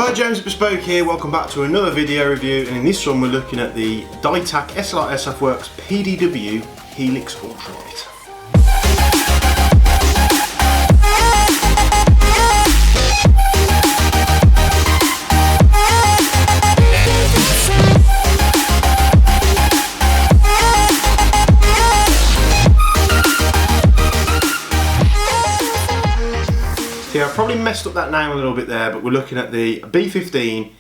Hi, James at Bespoke here, welcome back to another video review, and in this one we're looking at the DYTAC SLR Airsoftworks PDW Helix Ultralight. Yeah, I probably messed up that name a little bit there, but we're looking at the B15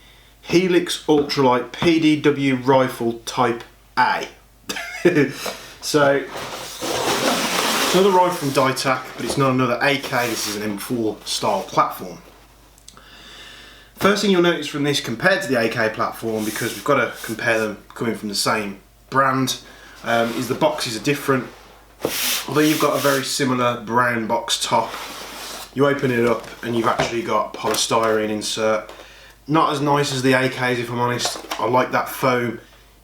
Helix Ultralight PDW rifle Type A. So, it's another rifle from DYTAC, but it's not another AK, this is an M4 style platform. First thing you'll notice from this compared to the AK platform, because we've got to compare them coming from the same brand, is the boxes are different. Although you've got a very similar brown box top, you open it up and you've actually got polystyrene insert. Not as nice as the AKs, if I'm honest. I like that foam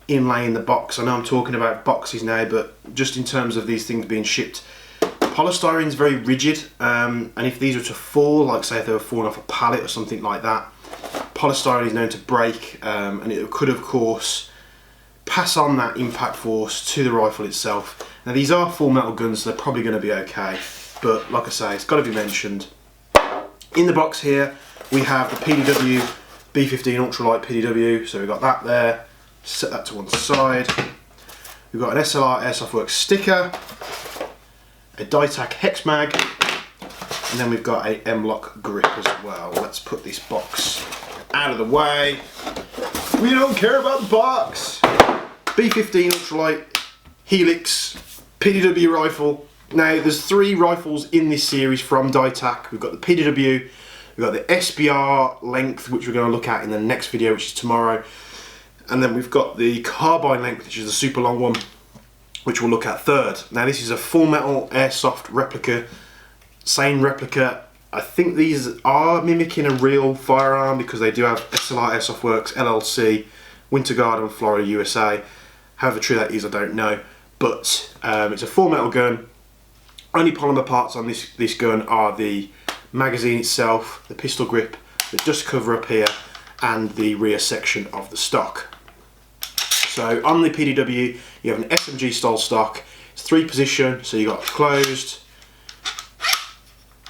inlay in the box. I know I'm talking about boxes now, but just in terms of these things being shipped, polystyrene is very rigid, and if these were to fall, like say if they were falling off a pallet or something like that, polystyrene is known to break, and it could of course pass on that impact force to the rifle itself. Now these are full metal guns, so they're probably going to be okay. But like I say, it's got to be mentioned. In the box here, we have the PDW B15 Ultralight PDW, so we've got that there. Set that to one side. We've got an SLR Airsoftworks sticker, a DYTAC hex mag, and then we've got a M-lock grip as well. Let's put this box out of the way. We don't care about the box. B15 Ultralight Helix PDW rifle. Now there's three rifles in this series from DYTAC. We've got the PDW, we've got the SBR length, which we're going to look at in the next video, which is tomorrow, and then we've got the carbine length, which is the super long one, which we'll look at third. Now this is a full metal airsoft replica, same replica. I think these are mimicking a real firearm because they do have SLR Airsoftworks LLC, Winter Garden, Florida, USA. However true that is, I don't know, but it's a full metal gun. Only polymer parts on this gun are the magazine itself, the pistol grip, the dust cover up here, and the rear section of the stock. So on the PDW, you have an SMG style stock. It's 3-position, so you got closed.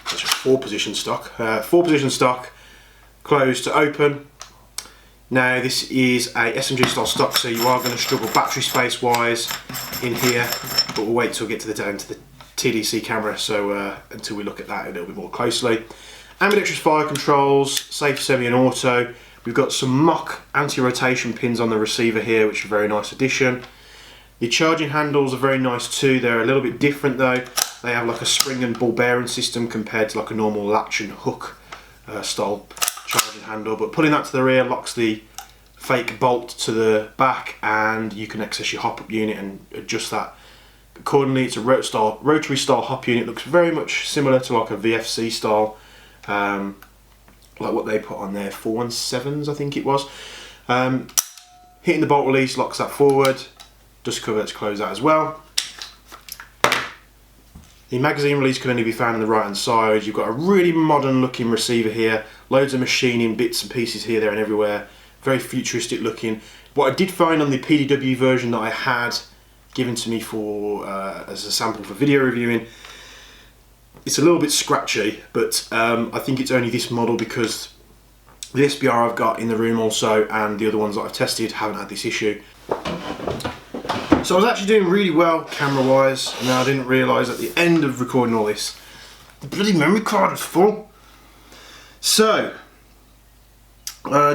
That's a 4-position stock. 4-position stock, closed to open. Now this is a SMG style stock, so you are going to struggle battery space wise in here, but we'll wait till we get to the TDC camera, so until we look at that a little bit more closely. Ambidextrous fire controls, safe, semi and auto. We've got some mock anti-rotation pins on the receiver here, which are a very nice addition. The charging handles are very nice too. They're a little bit different though. They have like a spring and ball bearing system compared to like a normal latch and hook style charging handle, but putting that to the rear locks the fake bolt to the back, and you can access your hop-up unit and adjust that accordingly. It's a rotary style hop unit. Looks very much similar to like a VFC style, like what they put on their 417s, I think it was. Hitting the bolt release locks that forward. Dust cover, let's close that as well. The magazine release can only be found on the right hand side. You've got a really modern looking receiver here. Loads of machining bits and pieces here, there and everywhere. Very futuristic looking. What I did find on the PDW version that I had given to me for as a sample for video reviewing, it's a little bit scratchy, but I think it's only this model because the SBR I've got in the room also, and the other ones that I've tested haven't had this issue. So I was actually doing really well camera wise, and I didn't realise at the end of recording all this, the bloody memory card was full. So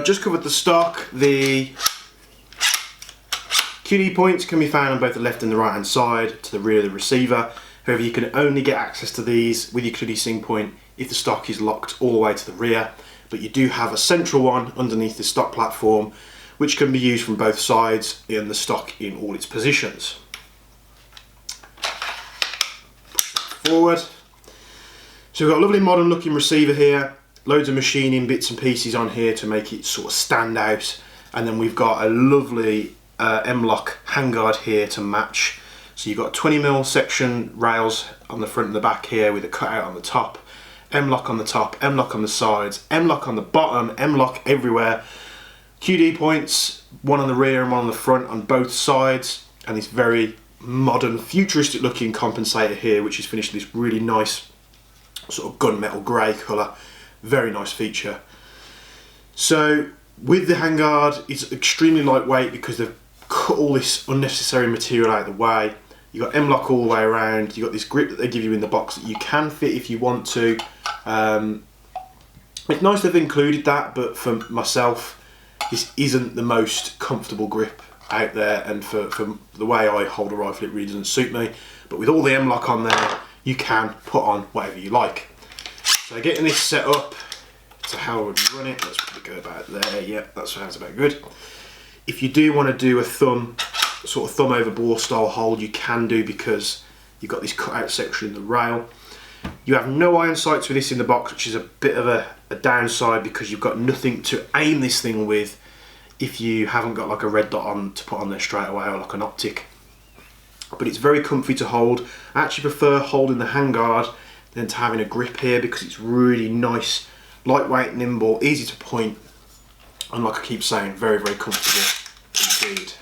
just covered the stock. The QD points can be found on both the left and the right hand side to the rear of the receiver. However, you can only get access to these with your QD sync point if the stock is locked all the way to the rear, but you do have a central one underneath the stock platform which can be used from both sides in the stock in all its positions. Push that forward. So we've got a lovely modern looking receiver here, loads of machining bits and pieces on here to make it sort of stand out, and then we've got a lovely M-lock handguard here to match. So you've got 20mm section rails on the front and the back here with a cutout on the top, M-lock on the top, M-lock on the sides, M-lock on the bottom, M-lock everywhere. QD points, one on the rear and one on the front on both sides, and this very modern, futuristic looking compensator here, which is finished in this really nice sort of gunmetal grey colour. Very nice feature. So with the handguard, it's extremely lightweight because they've cut all this unnecessary material out of the way. You've got M-lock all the way around. You've got this grip that they give you in the box that you can fit if you want to. It's nice they've included that, but for myself, this isn't the most comfortable grip out there, and for the way I hold a rifle, it really doesn't suit me. But with all the M-lock on there, you can put on whatever you like. So getting this set up to how I would run it, let's probably go about there. Yeah, that sounds about good. If you do want to do a sort of thumb over bore style hold, you can do, because you've got this cut out section in the rail. You have no iron sights with this in the box, which is a bit of a downside, because you've got nothing to aim this thing with if you haven't got like a red dot on to put on there straight away, or like an optic. But it's very comfy to hold. I actually prefer holding the handguard than to having a grip here, because it's really nice, lightweight, nimble, easy to point, and like I keep saying, very, very comfortable indeed.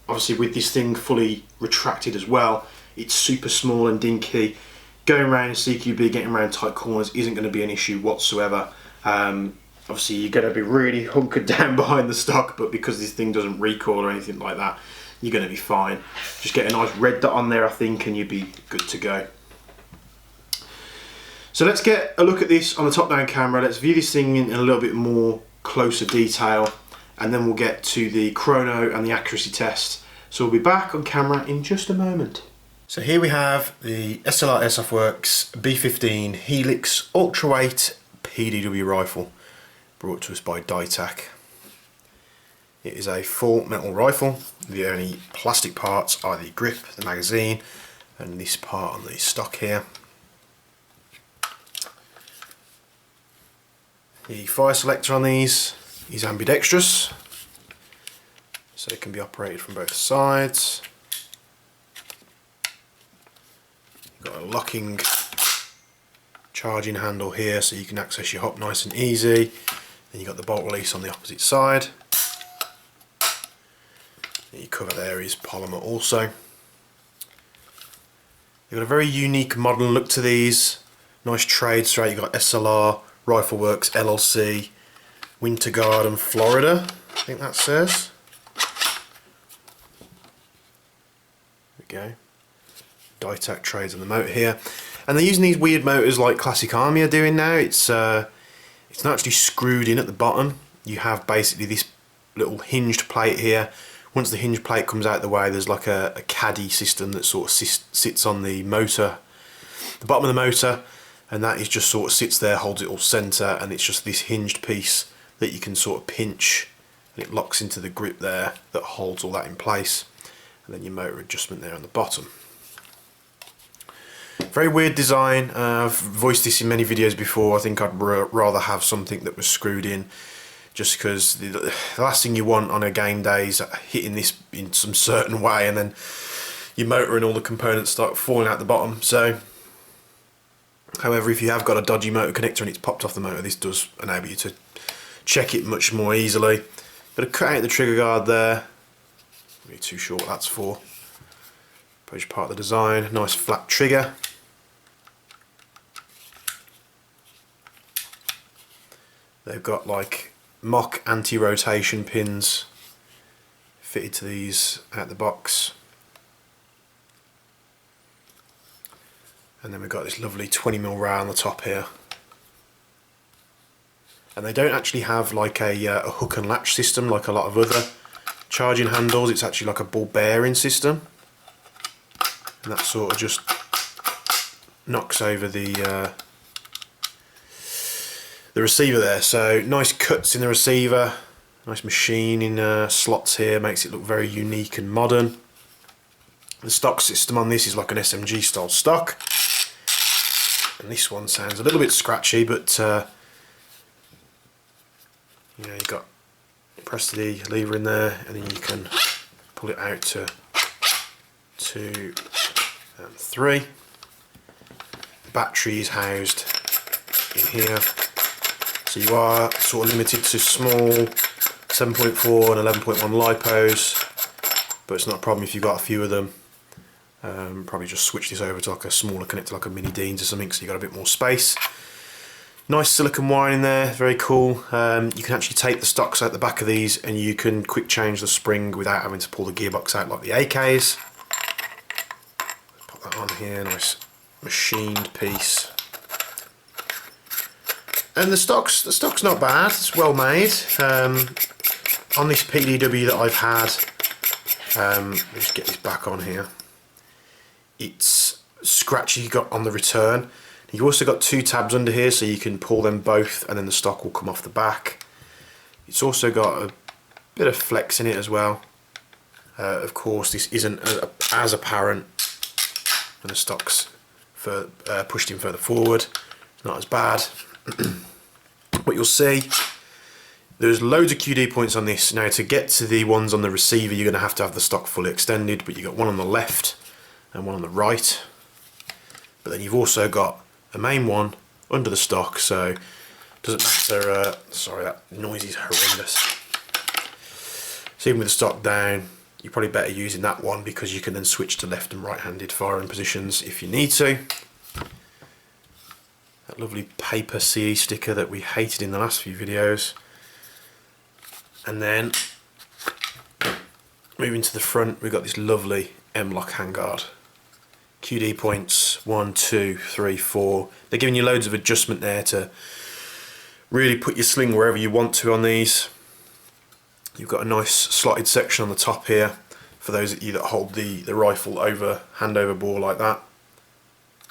Obviously with this thing fully retracted as well, it's super small and dinky. Going around CQB, getting around tight corners isn't going to be an issue whatsoever. Obviously you're going to be really hunkered down behind the stock, but because this thing doesn't recoil or anything like that, you're going to be fine. Just get a nice red dot on there, I think, and you'll be good to go. So let's get a look at this on the top-down camera. Let's view this thing in a little bit more closer detail, and then we'll get to the chrono and the accuracy test. So we'll be back on camera in just a moment. So here we have the SLR Airsoftworks B15 Helix Ultralight PDW rifle, brought to us by DYTAC. It is a full metal rifle. The only plastic parts are the grip, the magazine, and this part on the stock here. The fire selector on these is ambidextrous, so it can be operated from both sides. You've got a locking charging handle here, so you can access your hop nice and easy. Then you've got the bolt release on the opposite side. Your cover there is polymer also. You've got a very unique modern look to these. Nice trades throughout. You've got SLR, Rifleworks, LLC, Winter Garden, Florida, I think that says. There we go. DYTAC trades on the motor here. And they're using these weird motors like Classic Army are doing now. It's not actually screwed in at the bottom. You have basically this little hinged plate here. Once the hinge plate comes out the way, there's like a caddy system that sort of sits on the motor, the bottom of the motor, and that is just sort of sits there, holds it all centre, and it's just this hinged piece that you can sort of pinch, and it locks into the grip there that holds all that in place, and then your motor adjustment there on the bottom. Very weird design. I've voiced this in many videos before. I think I'd rather have something that was screwed in, just because the last thing you want on a game day is hitting this in some certain way and then your motor and all the components start falling out the bottom. So, however, if you have got a dodgy motor connector and it's popped off the motor, this does enable you to check it much more easily. Got to cut out the trigger guard there. I'm not too sure what that's for. Probably part of the design. Nice flat trigger. They've got like mock anti-rotation pins fitted to these out the box, and then we've got this lovely 20mm rail on the top here, and they don't actually have like a hook and latch system like a lot of other charging handles. It's actually like a ball bearing system, and that sort of just knocks over the receiver there. So nice cuts in the receiver, nice machining slots here, makes it look very unique and modern. The stock system on this is like an SMG style stock, and this one sounds a little bit scratchy, but you know, you've got press the lever in there and then you can pull it out to 2 and 3. battery is housed in here. So you are sort of limited to small 7.4 and 11.1 lipos, but it's not a problem if you've got a few of them. Probably just switch this over to like a smaller connector, like a mini Dean's or something, so you've got a bit more space. Nice silicone wiring in there, very cool. You can actually take the stocks out the back of these and you can quick change the spring without having to pull the gearbox out like the AKs. Put that on here, nice machined piece. And the stock's not bad, it's well made. On this PDW that I've had, let me just get this back on here. It's scratchy got on the return. You've also got two tabs under here, so you can pull them both and then the stock will come off the back. It's also got a bit of flex in it as well. Of course, this isn't as apparent when the stock's pushed in further forward. It's not as bad. But you'll see there's loads of QD points on this. Now, to get to the ones on the receiver, you're going to have the stock fully extended, but you've got one on the left and one on the right. But then you've also got a main one under the stock, so it doesn't matter. Sorry, that noise is horrendous. So even with the stock down, you're probably better using that one because you can then switch to left and right-handed firing positions if you need to. That lovely paper CE sticker that we hated in the last few videos. And then moving to the front, we've got this lovely M-LOK handguard. QD points 1, 2, 3, 4. They're giving you loads of adjustment there to really put your sling wherever you want to on these. You've got a nice slotted section on the top here for those of you that hold the rifle over hand over bore like that.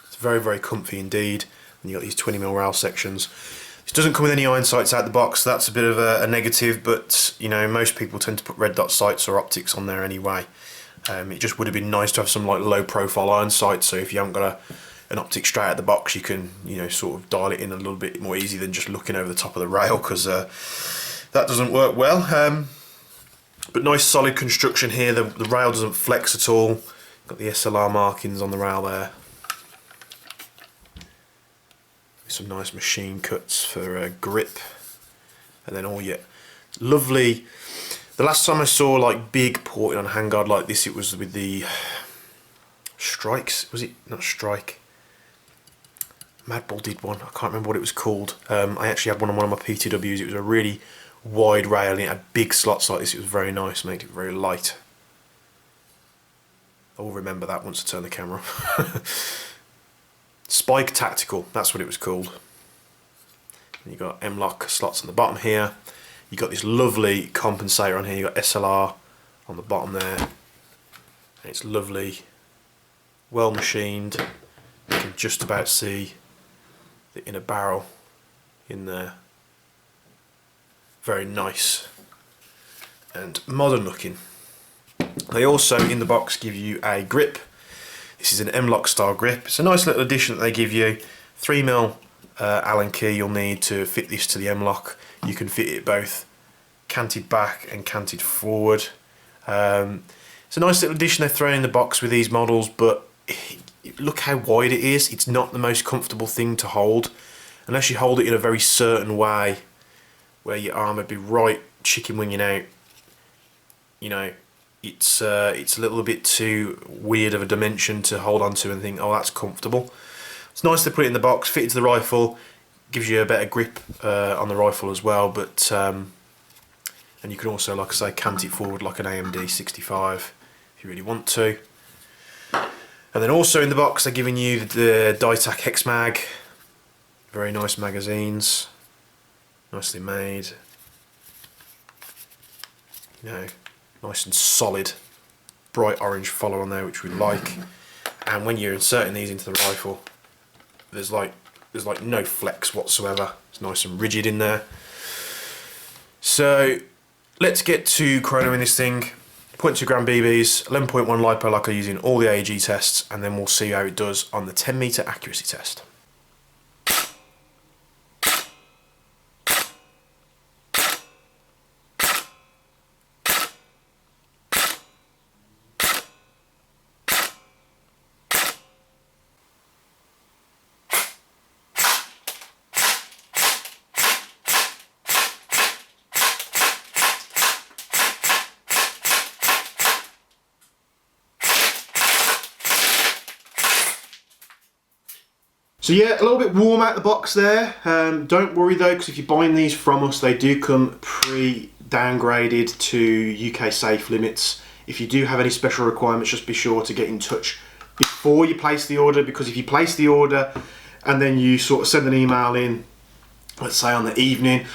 It's very, very comfy indeed. And you've got these 20mm rail sections. This doesn't come with any iron sights out the box, so that's a bit of a negative, but you know, most people tend to put red dot sights or optics on there anyway. It just would have been nice to have some like low profile iron sights, so if you haven't got an optic straight out the box, you can, you know, sort of dial it in a little bit more easy than just looking over the top of the rail, because that doesn't work well. But nice solid construction here. The rail doesn't flex at all. Got the SLR markings on the rail there. Some nice machine cuts for grip, and then all your lovely. The last time I saw like big ported on handguard like this, it was with the Strikes. Was it not Strike? Madball did one. I can't remember what it was called. I actually had one on one of my PTWs. It was a really wide rail and it had big slots like this. It was very nice, made it very light. I'll remember that once I turn the camera off. Spike Tactical, that's what it was called. And you got M-LOK slots on the bottom here. You got this lovely compensator on here. You got SLR on the bottom there. And it's lovely, well machined. You can just about see the inner barrel in there. Very nice and modern looking. They also in the box give you a grip. This is an M-LOK style grip. It's a nice little addition that they give you. 3mm Allen key you'll need to fit this to the M-LOK. You can fit it both canted back and canted forward. It's a nice little addition they've thrown in the box with these models, but look how wide it is. It's not the most comfortable thing to hold unless you hold it in a very certain way where your arm would be right chicken winging out. You know, it's a little bit too weird of a dimension to hold on to and think, oh, that's comfortable. It's nice to put it in the box, fit it to the rifle, gives you a better grip on the rifle as well, but and you can also, like I say, cant it forward like an AMD 65 if you really want to. And then also in the box they're giving you the DYTAC Hex Mag. Very nice magazines, nicely made. You know, nice and solid, bright orange follow on there, which we like. And when you're inserting these into the rifle, there's like no flex whatsoever. It's nice and rigid in there. So let's get to chronoing this thing. 0.2 gram BBs, 11.1 LiPo like I use in all the AEG tests, and then we'll see how it does on the 10 meter accuracy test. So yeah, a little bit warm out the box there. Don't worry though, because if you're buying these from us, they do come pre-downgraded to UK safe limits. If you do have any special requirements, just be sure to get in touch before you place the order, because if you place the order and then you sort of send an email in, let's say on the evening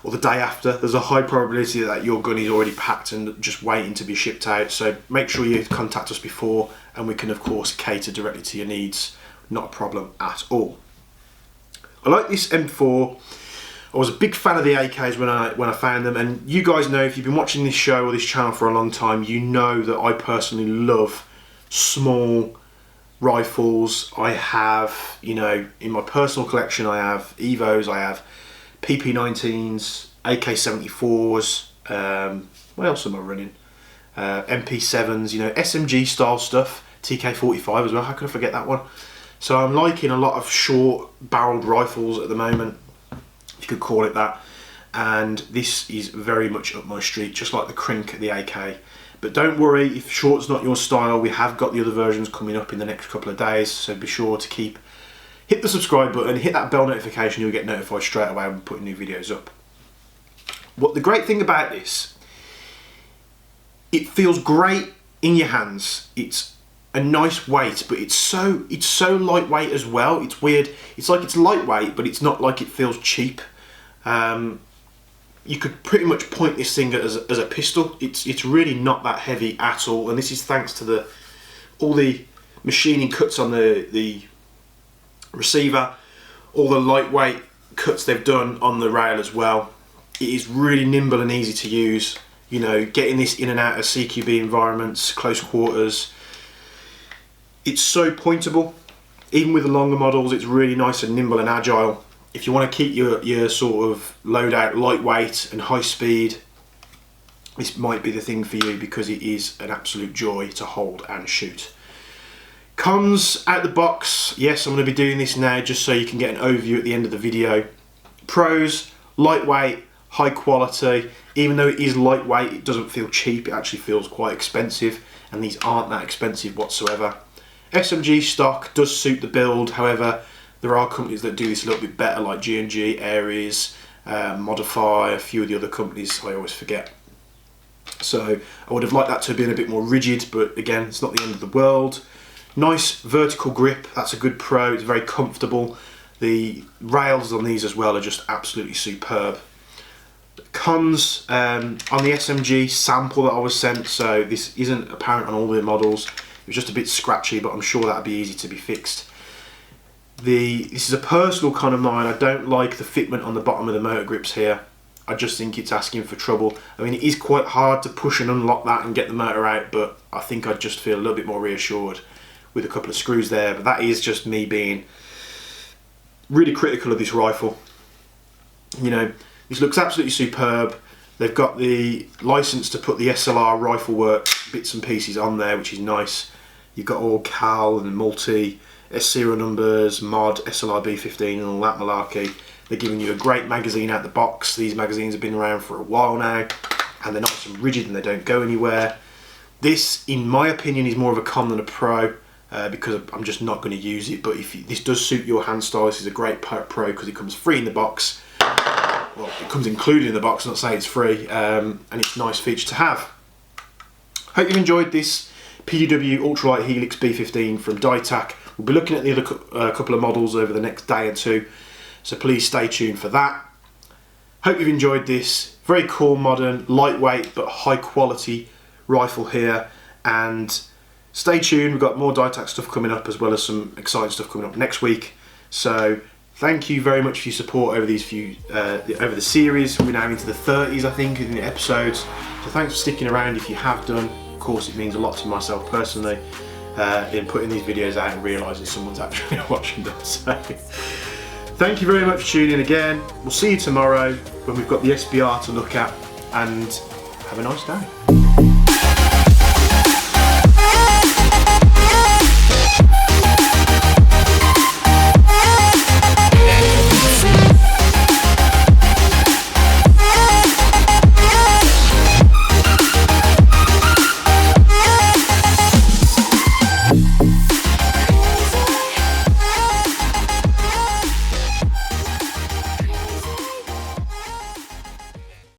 or the day after, there's a high probability that your gun is already packed and just waiting to be shipped out. So make sure you contact us before, and we can of course cater directly to your needs. Not a problem at all. I like this M4. I was a big fan of the AKs when I found them, and you guys know, if you've been watching this show or this channel for a long time, you know that I personally love small rifles. I have, you know, in my personal collection, I have Evos, I have PP19s, AK-74s, what else am I running? MP7s, you know, SMG style stuff, TK-45 as well, how could I forget that one? So I'm liking a lot of short barreled rifles at the moment, if you could call it that, and this is very much up my street, just like the Krink, the AK. But don't worry, if short's not your style, we have got the other versions coming up in the next couple of days, so be sure to hit the subscribe button, hit that bell notification, you'll get notified straight away when we're putting new videos up. What the great thing about this, it feels great in your hands. It's a nice weight, but it's so lightweight as well. It's weird. It's like it's lightweight, but it's not like it feels cheap. You could pretty much point this thing as a pistol. It's really not that heavy at all, and this is thanks to all the machining cuts on the receiver, all the lightweight cuts they've done on the rail as well. It is really nimble and easy to use. You know, getting this in and out of CQB environments, close quarters. It's so pointable. Even with the longer models, it's really nice and nimble and agile. If you want to keep your sort of loadout lightweight and high speed, this might be the thing for you, because it is an absolute joy to hold and shoot. Cons out the box, yes, I'm going to be doing this now just so you can get an overview at the end of the video. Pros, lightweight, high quality. Even though it is lightweight, it doesn't feel cheap, it actually feels quite expensive, and these aren't that expensive whatsoever. SMG stock does suit the build, however, there are companies that do this a little bit better, like G&G, Aries, Modify, a few of the other companies I always forget. So I would have liked that to have been a bit more rigid, but again, it's not the end of the world. Nice vertical grip, that's a good pro, it's very comfortable. The rails on these as well are just absolutely superb. Cons, on the SMG sample that I was sent, so this isn't apparent on all the models, it was just a bit scratchy, but I'm sure that'd be easy to be fixed. This is a personal con of mine. I don't like the fitment on the bottom of the motor grips here. I just think it's asking for trouble. I mean, it is quite hard to push and unlock that and get the motor out, but I think I'd just feel a little bit more reassured with a couple of screws there. But that is just me being really critical of this rifle. You know, this looks absolutely superb. They've got the license to put the SLR Rifleworks bits and pieces on there, which is nice. You've got all CAL and multi S serial numbers, mod, SLR B15 and all that malarkey. They're giving you a great magazine out the box. These magazines have been around for a while now, and they're nice and rigid and they don't go anywhere. This, in my opinion, is more of a con than a pro, because I'm just not going to use it. But if this does suit your hand style, this is a great pro because it comes free in the box. Well, it comes included in the box, not saying it's free, and it's a nice feature to have. Hope you've enjoyed this PDW Ultralight Helix B15 from DYTAC. We'll be looking at the other couple of models over the next day or two, so please stay tuned for that. Hope you've enjoyed this. Very cool, modern, lightweight but high quality rifle here, and stay tuned, we've got more DYTAC stuff coming up as well as some exciting stuff coming up next week. So thank you very much for your support over these over the series. We're now into the 30s, I think, in the episodes, so thanks for sticking around if you have done. Of course, it means a lot to myself personally, in putting these videos out and realising someone's actually watching them. So thank you very much for tuning in again. We'll see you tomorrow when we've got the SBR to look at, and have a nice day.